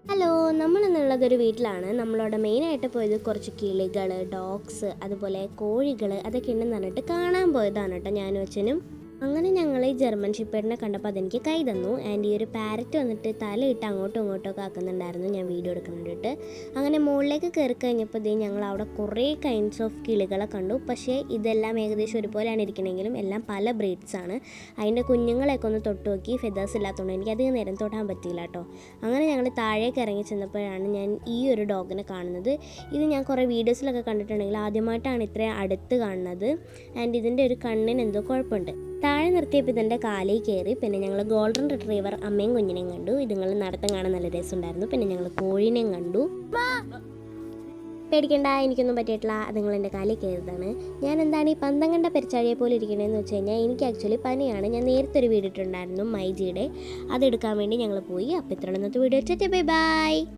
Hello, നമ്മളിന്നുള്ളതൊരു വീട്ടിലാണ്. നമ്മളവിടെ മെയിനായിട്ട് പോയത് കുറച്ച് കിളികൾ, ഡോഗ്സ്, അതുപോലെ കോഴികൾ അതൊക്കെ ഉണ്ടെന്ന് പറഞ്ഞിട്ട് കാണാൻ പോയതാണ് കേട്ടോ ഞാനും അച്ഛനും. അങ്ങനെ ഞങ്ങൾ ഈ ജർമ്മൻ ഷിപ്പേഡിനെ കണ്ടപ്പോൾ അതെനിക്ക് കൈ തന്നു. ആൻഡ് ഈ ഒരു പാരറ്റ് വന്നിട്ട് തലയിട്ട് അങ്ങോട്ടും ഇങ്ങോട്ടും ആക്കുന്നുണ്ടായിരുന്നു ഞാൻ വീഡിയോ എടുക്കുന്നുണ്ടിട്ട്. അങ്ങനെ മുകളിലേക്ക് കയറി കഴിഞ്ഞപ്പോൾ ഞങ്ങൾ അവിടെ കുറേ കൈൻഡ്സ് ഓഫ് കിളികളെ കണ്ടു. പക്ഷേ ഇതെല്ലാം ഏകദേശം ഒരുപോലെയാണ് ഇരിക്കണമെങ്കിലും എല്ലാം പല ബ്രീഡ്സാണ്. അതിൻ്റെ കുഞ്ഞുങ്ങളെയൊക്കെ ഒന്ന് തൊട്ട് നോക്കി, ഫെദേഴ്സ് ഇല്ലാത്തതുകൊണ്ട് എനിക്ക് അധികം നേരം തൊട്ടാൻ പറ്റിയില്ല കേട്ടോ. അങ്ങനെ ഞങ്ങൾ താഴേക്ക് ഇറങ്ങി ചെന്നപ്പോഴാണ് ഞാൻ ഈ ഒരു ഡോഗിനെ കാണുന്നത്. ഇത് ഞാൻ കുറേ വീഡിയോസിലൊക്കെ കണ്ടിട്ടുണ്ടെങ്കിൽ ആദ്യമായിട്ടാണ് ഇത്രയും അടുത്ത് കാണുന്നത്. ആൻഡ് ഇതിൻ്റെ ഒരു കണ്ണിന് എന്തോ കുഴപ്പമുണ്ട്. താഴെ നിർത്തിയപ്പോൾ ഇതിൻ്റെ കാലിൽ കയറി. പിന്നെ ഞങ്ങൾ ഗോൾഡൻ റിട്രീവർ അമ്മയും കുഞ്ഞിനെയും കണ്ടു. ഇതുങ്ങൾ നടത്തം കാണാൻ നല്ല രസമുണ്ടായിരുന്നു. പിന്നെ ഞങ്ങൾ കോഴിനെയും കണ്ടു. പേടിക്കണ്ട, എനിക്കൊന്നും പറ്റിയിട്ടില്ല. അതുങ്ങൾ എൻ്റെ കാലിൽ കയറിയതാണ്. ഞാൻ എന്താണ് ഈ പന്തങ്കണ്ട പെരിച്ചാഴിയെ പോലെ ഇരിക്കണതെന്ന് വെച്ച് കഴിഞ്ഞാൽ എനിക്ക് ആക്ച്വലി പനിയാണ്. ഞാൻ നേരത്തെ ഒരു വീഡിയോ ഇട്ടിട്ടുണ്ടായിരുന്നു മൈജിയുടെ, അതെടുക്കാൻ വേണ്ടി ഞങ്ങൾ പോയി. അപ്പോൾ ഇത്രയും ഇന്നത്തെ വീഡിയോ. Bye bye.